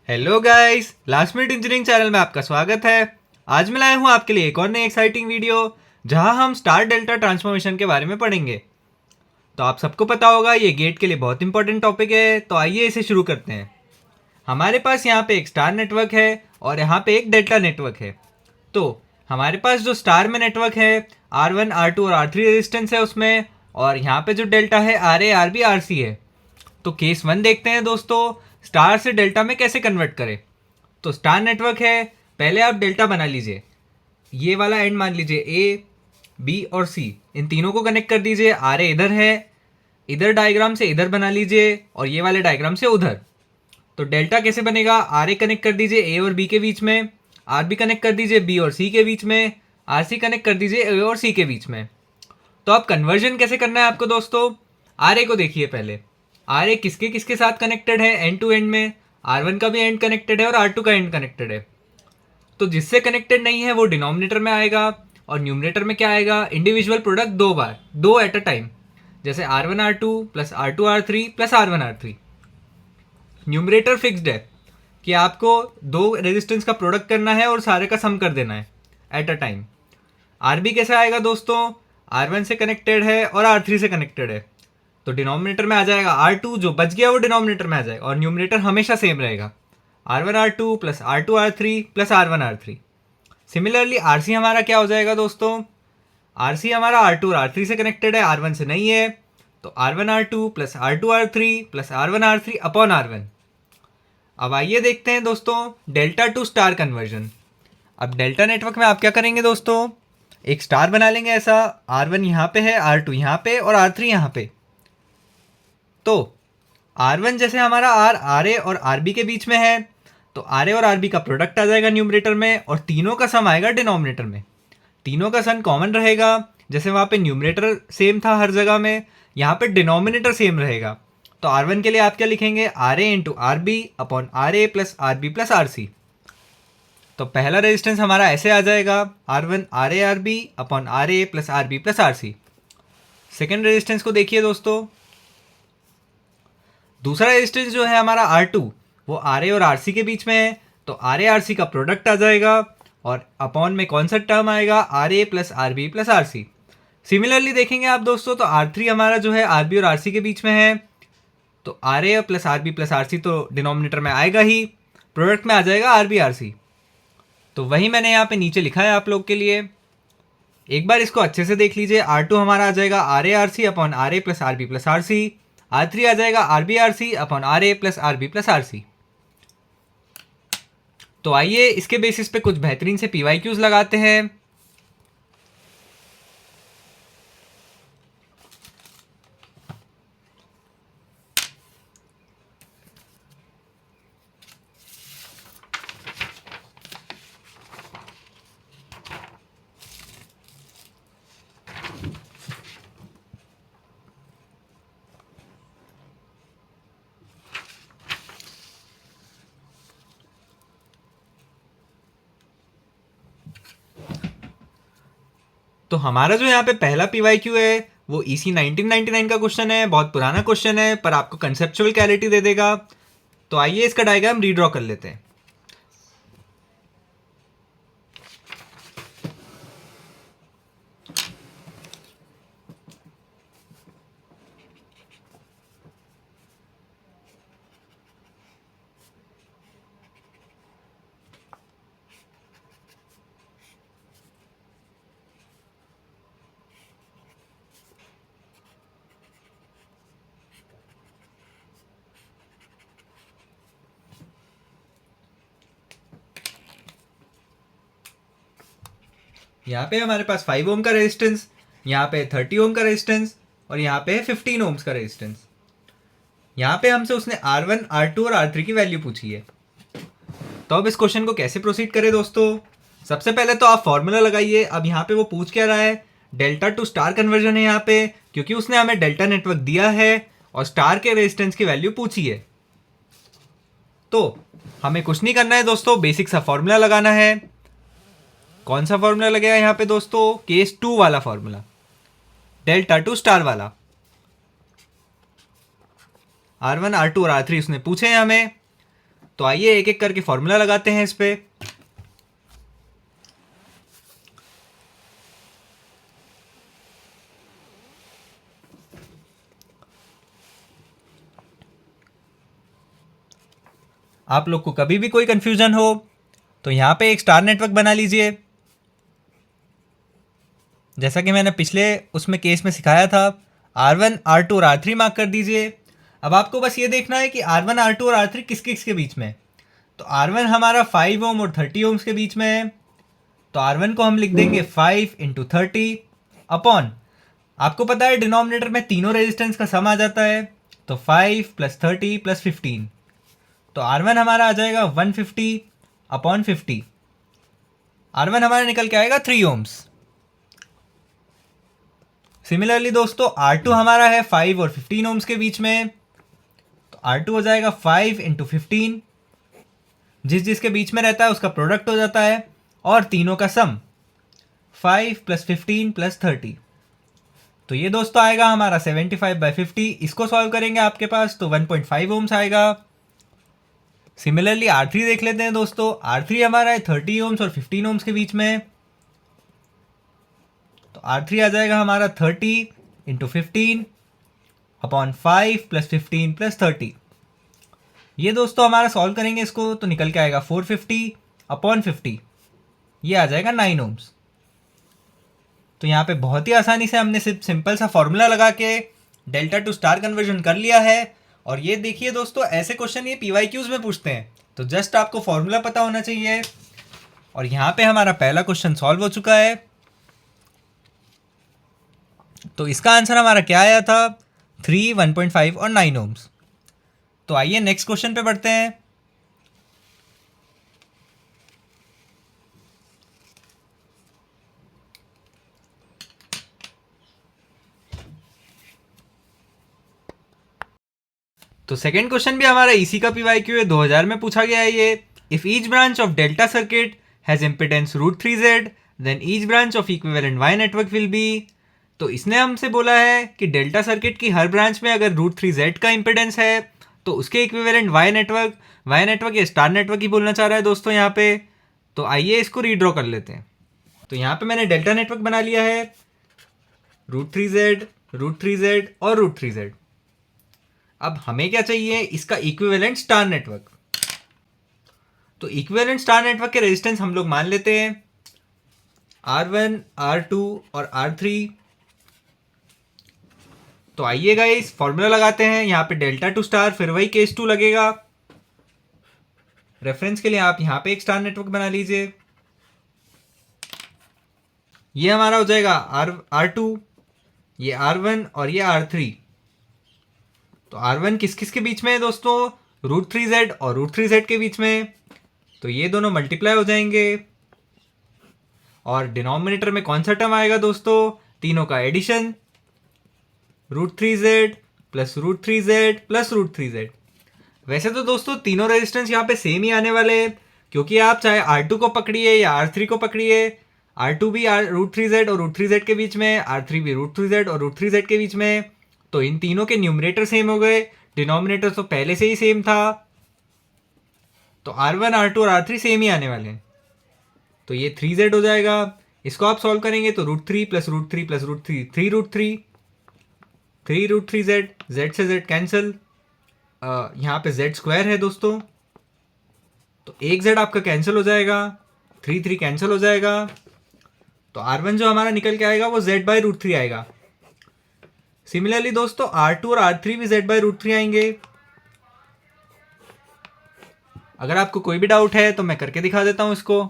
Hello guys, last minute engineering channel में आपका स्वागत है। आज मैं लाया हूँ आपके लिए एक और नई एक्साइटिंग वीडियो जहां हम स्टार डेल्टा ट्रांसफॉर्मेशन के बारे में पढ़ेंगे। तो आप सबको पता होगा ये गेट के लिए बहुत इंपॉर्टेंट टॉपिक है, तो आइए इसे शुरू करते हैं। हमारे पास यहाँ पे एक स्टार नेटवर्क है और यहाँ पे एक डेल्टा नेटवर्क है। तो हमारे पास जो स्टार में नेटवर्क है R1, R2 और R3 रेजिस्टेंस है उसमें, और यहाँ पे जो डेल्टा है RA, RB, RC है। तो केस 1 देखते हैं दोस्तों, स्टार से डेल्टा में कैसे कन्वर्ट करें। तो स्टार नेटवर्क है, पहले आप डेल्टा बना लीजिए। ये वाला एंड मान लीजिए ए, बी और सी, इन तीनों को कनेक्ट कर दीजिए। आर ए इधर है, इधर डायग्राम से इधर बना लीजिए और ये वाले डायग्राम से उधर। तो डेल्टा कैसे बनेगा, आर ए कनेक्ट कर दीजिए ए और बी के बीच में, आर बी कनेक्ट कर दीजिए बी और सी के बीच में, आर सी कनेक्ट कर दीजिए ए और सी के बीच में। तो अब कन्वर्जन कैसे करना है आपको दोस्तों, आर ए को देखिए पहले। आर ए किसके किसके साथ कनेक्टेड है एंड टू एंड में, R1 का भी एंड कनेक्टेड है और R2 का एंड कनेक्टेड है। तो जिससे कनेक्टेड नहीं है वो डिनोमिनेटर में आएगा, और न्यूमरेटर में क्या आएगा, इंडिविजुअल प्रोडक्ट दो बार, दो एट अ टाइम। जैसे R1 R2 plus R2 R3 plus R1 R3। Numerator fixed है कि आपको दो रेजिस्टेंस का प्रोडक्ट करना है और सारे का सम कर देना है एट अ टाइम। आरबी कैसे आएगा दोस्तों, R1 से कनेक्टेड है और R3 से कनेक्टेड है। तो डिनोमिनेटर में आ जाएगा R2, जो बच गया वो डिनोमिनेटर में आ जाएगा, और न्यूमरेटर हमेशा सेम रहेगा, R1 R2 plus R2 R3 plus R1 R3। Similarly RC हमारा क्या हो जाएगा दोस्तों, आरसी हमारा R2 और R3 से कनेक्टेड है, R1 से नहीं है। तो R1 R2 plus R2 R3 plus R1 R3 upon R1। अब आइए देखते हैं दोस्तों डेल्टा टू स्टार कन्वर्जन। अब डेल्टा नेटवर्क में आप क्या करेंगे दोस्तों, एक स्टार बना लेंगे ऐसा, R1 यहाँ पे है, R2 यहाँ पे और R3 यहाँ पे। तो R1 जैसे हमारा RA और RB के बीच में है, तो RA और RB का प्रोडक्ट आ जाएगा न्यूमरेटर में, और तीनों का सम आएगा डिनोमिनेटर में। तीनों का सम कॉमन रहेगा, जैसे वहाँ पे न्यूमरेटर सेम था हर जगह में, यहाँ पे डिनोमिनेटर सेम रहेगा। तो R1 के लिए आप क्या लिखेंगे, RA into RB upon RA plus RB plus RC। तो पहला रेजिस्टेंस हमारा ऐसे आ जाएगा, R1 RA RB upon RA plus RB plus RC। Second resistance को देखिए दोस्तों, दूसरा रेजिस्टेंस जो है हमारा R2, वो RA और RC के बीच में है। तो RA RC का प्रोडक्ट आ जाएगा, और अपॉन में कौन सा टर्म आएगा, RA plus RB plus RC। Similarly देखेंगे आप दोस्तों, तो R3 हमारा जो है RB और RC के बीच में है, तो RA plus RB plus RC तो डिनोमिनेटर में आएगा ही, प्रोडक्ट में आ जाएगा RB RC। तो वही मैंने यहाँ पे नीचे लिखा है आप लोग के लिए, एक बार इसको अच्छे से देख लीजिए। R2 हमारा आ जाएगा RA RC upon RA plus RB plus RC। R3 आ जाएगा RB RC upon RA plus RB plus RC। तो आइए इसके बेसिस पे कुछ बेहतरीन से PYQs लगाते हैं। तो हमारा जो यहाँ पे पहला PYQ है वो EC 1999 का क्वेश्चन है, बहुत पुराना क्वेश्चन है पर आपको कंसेप्चुअल क्लैरिटी दे देगा। तो आइए इसका डायग्राम रीड्रॉ कर लेते हैं। यहाँ पे हमारे पास 5 ओम का रेजिस्टेंस, यहाँ पे 30 ओम का रेजिस्टेंस, और यहाँ पे 15 ओम्स का रेजिस्टेंस। यहाँ पे हमसे उसने R1, R2 और R3 की वैल्यू पूछी है। तो अब इस क्वेश्चन को कैसे प्रोसीड करें दोस्तों, सबसे पहले तो आप फॉर्मूला लगाइए। अब यहाँ पे वो पूछ क्या रहा है, डेल्टा टू स्टार कन्वर्जन है यहाँ पे, क्योंकि उसने हमें डेल्टा नेटवर्क दिया है और स्टार के रेजिस्टेंस की वैल्यू पूछी है। तो हमें कुछ नहीं करना है दोस्तों, बेसिक सा फॉर्मूला लगाना है। कौन सा फॉर्मूला लगेगा यहाँ पे दोस्तों, केस 2 वाला फॉर्मूला, डेल्टा टू स्टार वाला। R1, R2 और R3 उसने पूछे हैं हमें, तो आइए एक एक करके फॉर्मूला लगाते हैं इस पे। आप लोग को कभी भी कोई कंफ्यूजन हो तो यहाँ पे एक स्टार नेटवर्क बना लीजिए, जैसा कि मैंने पिछले उसमें केस में सिखाया था। R1, R2 और R3 मार्क कर दीजिए। अब आपको बस ये देखना है कि R1, R2 और R3 किस किस के बीच में है। तो R1 हमारा 5 ओम और 30 ओम्स के बीच में है, तो R1 को हम लिख देंगे 5 इंटू 30 अपॉन, आपको पता है डिनोमिनेटर में तीनों रेजिस्टेंस का सम आ जाता है, तो 5 प्लस 30 प्लस 15, तो R1 हमारा आ जाएगा 150 अपॉन 50। R1 हमारा निकल के आएगा 3 ओम्स। सिमिलरली दोस्तों R2 हमारा है 5 और 15 ओम्स के बीच में, तो R2 हो जाएगा 5 इंटू 15, जिस जिसके बीच में रहता है उसका प्रोडक्ट हो जाता है, और तीनों का सम 5 प्लस 15 प्लस 30, तो ये दोस्तों आएगा हमारा 75/50। इसको सॉल्व करेंगे आपके पास तो 1.5 ओम्स आएगा। सिमिलरली R3 देख लेते हैं दोस्तों। R3 हमारा है 30 ओम्स और 15 ओम्स के बीच में, तो R3 आ जाएगा हमारा 30 इंटू 15 अपॉन 5 प्लस 15 प्लस 30। ये दोस्तों हमारा सॉल्व करेंगे इसको तो निकल के आएगा 450 अपॉन 50, ये आ जाएगा 9 ओम्स। तो यहाँ पे बहुत ही आसानी से हमने सिर्फ सिंपल सा फॉर्मूला लगा के डेल्टा टू स्टार कन्वर्जन कर लिया है। और ये देखिए दोस्तों, ऐसे क्वेश्चन ये PYQs में पूछते हैं, तो जस्ट आपको फॉर्मूला पता होना चाहिए। और यहाँ पे हमारा पहला क्वेश्चन सॉल्व हो चुका है। तो इसका आंसर हमारा क्या आया था, 3, 1.5 और 9 ओम्स। तो आइए नेक्स्ट क्वेश्चन पे बढ़ते हैं। तो सेकंड क्वेश्चन भी हमारा इसी का PYQ है, 2000 में पूछा गया है ये। If each branch of delta circuit has impedance √3Z then each branch of equivalent Y network will be. तो इसने हमसे बोला है कि डेल्टा सर्किट की हर ब्रांच में अगर √3Z का इम्पिडेंस है तो उसके इक्विवेलेंट Y नेटवर्क या स्टार नेटवर्क ही बोलना चाह रहा है दोस्तों यहाँ पे। तो आइए इसको रीड्रॉ कर लेते हैं। तो यहाँ पे मैंने डेल्टा नेटवर्क बना लिया है, √3Z और √3Z। अब हमें क्या चाहिए, इसका इक्विवेलेंट स्टार नेटवर्क। तो इक्विवेलेंट स्टार नेटवर्क के रेजिस्टेंस हम लोग मान लेते हैं R1, R2 और R3। तो आइए गाइस फॉर्मूला लगाते हैं। यहाँ पे डेल्टा टू स्टार, फिर वही केस 2 लगेगा। रेफरेंस के लिए आप यहाँ पे एक स्टार नेटवर्क बना लीजिए। ये हमारा हो जाएगा R2, ये R1 और ये R3। तो R1 किस किस के बीच में है दोस्तों, √3Z और √3Z के बीच में, तो ये दोनों मल्टीप्लाई हो जाएंगे। और डिनोमिनेटर में कौन सा टर्म आएगा दोस्तों, तीनों का addition, √3Z plus √3Z plus √3Z। वैसे तो दोस्तों तीनों रेजिस्टेंस यहाँ पे सेम ही आने वाले हैं, क्योंकि आप चाहे R2 को पकड़िए या R3 को पकड़िए, R2 भी √3Z और √3Z के बीच में, R3 भी √3Z और √3Z के बीच में। तो इन तीनों के न्यूमरेटर सेम हो गए, डिनोमिनेटर तो पहले से ही सेम था, तो R1, R2 और R3 सेम ही आने वाले हैं। तो ये 3Z हो जाएगा। इसको आप सॉल्व करेंगे तो √3 प्लस √3 प्लस √3 3√3, 3√3Z, Z से Z कैंसिल, यहाँ पे Z स्क्वायर है दोस्तों, तो एक Z आपका कैंसिल हो जाएगा, 3 कैंसिल हो जाएगा। तो R1 जो हमारा निकल के आएगा वो Z/√3 आएगा। सिमिलरली दोस्तों R2 और R3 भी Z/√3 आएंगे। अगर आपको कोई भी डाउट है तो मैं करके दिखा देता हूं इसको।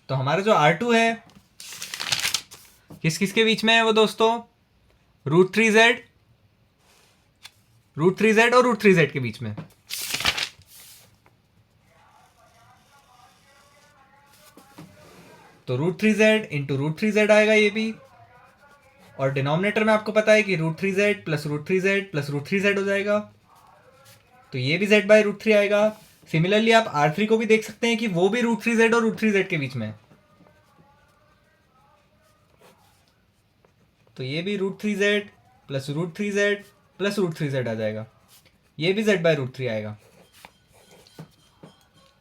तो हमारा जो R2 है किस किस के बीच में है वो दोस्तों, √3Z और √3Z के बीच में। तो √3Z इंटू √3Z आएगा ये भी, और डिनोमिनेटर में आपको पता है कि √3Z plus √3Z plus √3Z हो जाएगा, तो ये भी Z/√3 आएगा। सिमिलरली आप R3 को भी देख सकते हैं कि वो भी √3Z और √3Z के बीच में है। तो ये भी √3z plus √3z plus √3z आ जाएगा। ये भी z/√3 आएगा।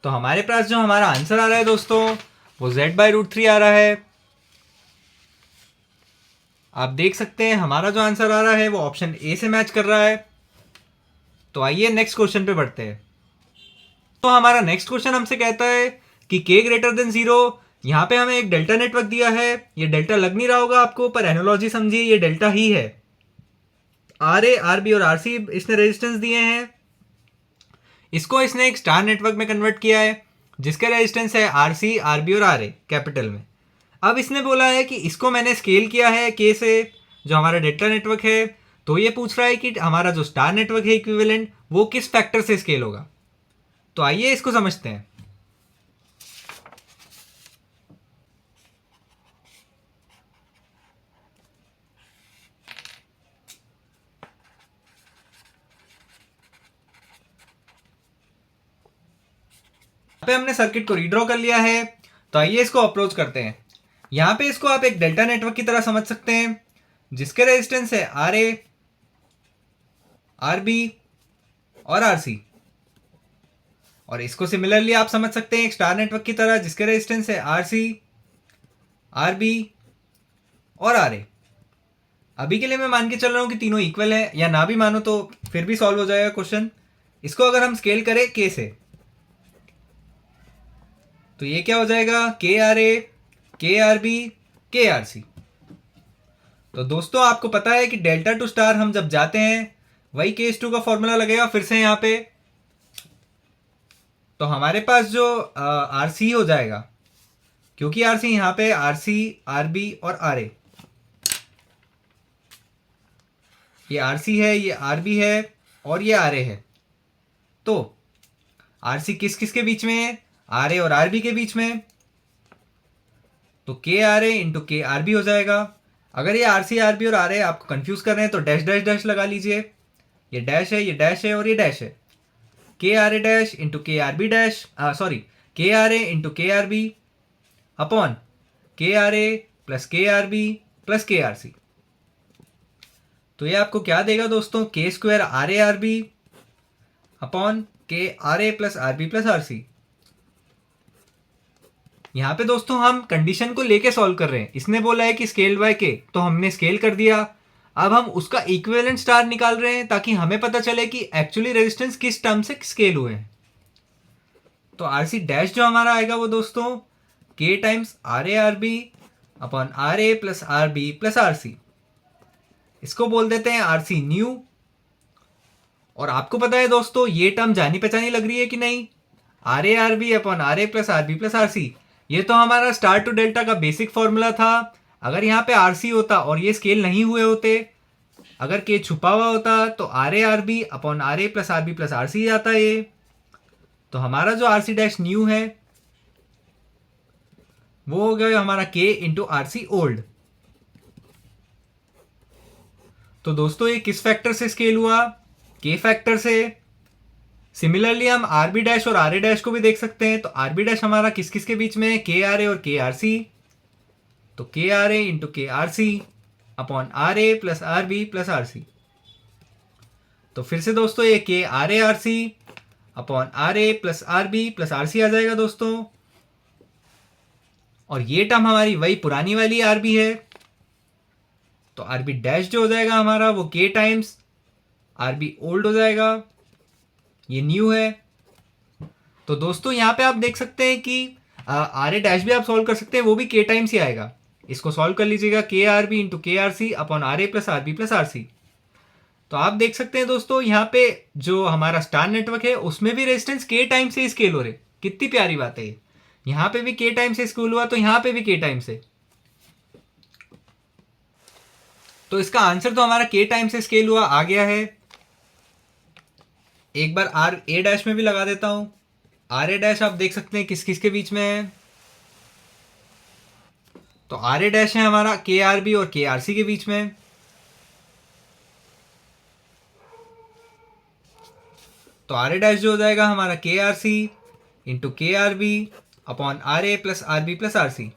तो हमारे पास जो हमारा आंसर आ रहा है दोस्तों वो z/√3 आ रहा है। आप देख सकते हैं हमारा जो आंसर आ रहा है वो ऑप्शन ए से मैच कर रहा है। तो आइए नेक्स्ट क्वेश्चन पे बढ़ते हैं। तो हमारा नेक्स्ट क्वेश्चन हमसे कहता है कि k ग्रेटर देन 0। यहाँ पे हमें एक डेल्टा नेटवर्क दिया है। ये डेल्टा लग नहीं रहा होगा आपको, पर एनोलॉजी समझिए ये डेल्टा ही है। RA, RB और RC इसने रेजिस्टेंस दिए हैं। इसको इसने एक स्टार नेटवर्क में कन्वर्ट किया है जिसका रेजिस्टेंस है RC, RB और RA कैपिटल में। अब इसने बोला है कि इसको मैंने स्केल किया है k से, जो हमारा डेल्टा नेटवर्क है। तो ये पूछ रहा है कि हमारा जो स्टार नेटवर्क है इक्विवेलेंट वो किस फैक्टर से स्केल होगा। तो आइए इसको समझते हैं। पे हमने सर्किट को रीड्रॉ कर लिया है। तो आइए इसको अप्रोच करते हैं। यहाँ पे इसको आप एक डेल्टा नेटवर्क की तरह समझ सकते हैं जिसके रेजिस्टेंस है RA, RB और RC। और इसको सिमिलरली आप समझ सकते हैं एक स्टार नेटवर्क की तरह जिसके रेजिस्टेंस है RC, RB और RA। अभी के लिए मैं मान के चल रहा हूं कि तीनों इक्वल है, या ना भी मानो तो फिर भी सॉल्व हो जाएगा क्वेश्चन। इसको अगर हम स्केल करें k से तो ये क्या हो जाएगा, KRA, KRB, KRC। तो दोस्तों आपको पता है कि डेल्टा टू स्टार हम जब जाते हैं वही K/2 का फॉर्मूला लगेगा फिर से यहाँ पे। तो हमारे पास जो RC हो जाएगा, क्योंकि RC यहाँ पे RC, RB और RA, ये RC है, ये RB है और ये RA है। तो RC किस किस के बीच में है, RA और RB के बीच में। तो KRA इंटू KRB हो जाएगा। अगर ये RC, RB और RA आपको कंफ्यूज कर रहे हैं तो डैश डैश डैश लगा लीजिए। ये डैश है, ये डैश है और ये डैश है। KRA dash into KRB dash, sorry, KRA into KRB upon KRA plus KRB plus KRC। तो ये आपको क्या देगा दोस्तों, K² RA RB upon KRA plus RB plus RC। यहाँ पे दोस्तों हम कंडीशन को लेके सॉल्व कर रहे हैं। इसने बोला है कि स्केल बाय k, तो हमने स्केल कर दिया। अब हम उसका इक्विवेलेंट स्टार निकाल रहे हैं ताकि हमें पता चले कि एक्चुअली रेजिस्टेंस किस टर्म से स्केल हुए हैं। तो RC डैश जो हमारा आएगा वो दोस्तों k times RA RB upon RA plus RB plus RC। इसको बोल देते हैं RC न्यू। और आपको पता है दोस्तों ये टर्म जानी पहचानी लग रही है कि नहीं, RA RB upon RA plus RB plus RC। ये तो हमारा स्टार टू डेल्टा का बेसिक फॉर्मूला था। अगर यहाँ पे RC होता और ये स्केल नहीं हुए होते, अगर k छुपा हुआ होता तो RA RB upon RA plus RB plus RC आता है। तो हमारा जो RC डैश न्यू है वो हो गया हमारा k इंटू RC ओल्ड। तो दोस्तों ये किस फैक्टर से स्केल हुआ, k फैक्टर से। सिमिलरली हम RB डैश और RA डैश को भी देख सकते हैं। तो RB डैश हमारा किस किस के बीच में है, KRA और KRC। तो KRA into KRC upon RA plus RB plus RC। तो फिर से दोस्तों ये KRA RC upon RA plus RB plus RC आ जाएगा दोस्तों। और ये टर्म हमारी वही पुरानी वाली RB है। तो RB डैश जो हो जाएगा हमारा वो k टाइम्स RB ओल्ड हो जाएगा, ये न्यू है। तो दोस्तों यहाँ पे आप देख सकते हैं कि RA डैश भी आप सॉल्व कर सकते हैं, वो भी k टाइम्स ही आएगा। इसको सॉल्व कर लीजिएगा, KRB into KRC upon RA plus RB plus RC। तो आप देख सकते हैं दोस्तों यहाँ पे जो हमारा स्टार नेटवर्क है उसमें भी रेजिस्टेंस k टाइम से स्केल हो रहे। कितनी प्यारी बात है ये। यहाँ पे भी k टाइम से स्केल हुआ तो यहाँ पे भी k टाइम से। तो इसका आंसर तो हमारा k टाइम से स्केल हुआ आ गया है। एक बार RA डैश में भी लगा देता हूं। RA डैश आप देख सकते हैं किस किस के बीच में है। तो RA डैश है हमारा KRB और KRC के बीच में। तो RA डैश जो हो जाएगा हमारा KRC into KRB upon RA plus RB plus RC।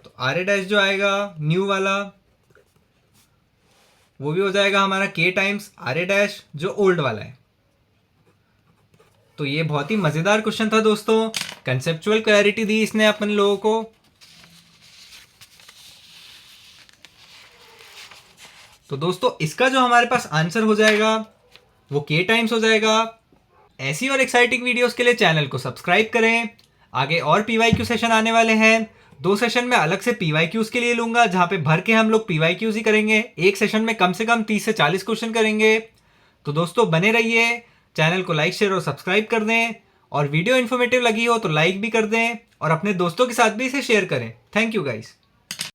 तो RA डैश जो आएगा न्यू वाला वो भी हो जाएगा हमारा k टाइम्स RA डैश जो ओल्ड वाला है। तो ये बहुत ही मज़ेदार क्वेश्चन था दोस्तों, कंसेप्चुअल क्लैरिटी दी इसने अपन लोगों को। तो दोस्तों इसका जो हमारे पास आंसर हो जाएगा वो k टाइम्स हो जाएगा। ऐसी और एक्साइटिंग वीडियोस के लिए चैनल को सब्सक्राइब करें। आगे और PYQ सेशन आने वाले हैं। 2 सेशन में अलग से PYQs के लिए लूंगा, जहां पे भर के हम लोग PYQs ही करेंगे। एक सेशन में कम से कम 30 से 40 क्वेश्चन करेंगे। तो दोस्तों बने रहिए, चैनल को लाइक शेयर और सब्सक्राइब कर दें, और वीडियो इन्फॉर्मेटिव लगी हो तो लाइक भी कर दें और अपने दोस्तों के साथ भी इसे शेयर करें। Thank you guys.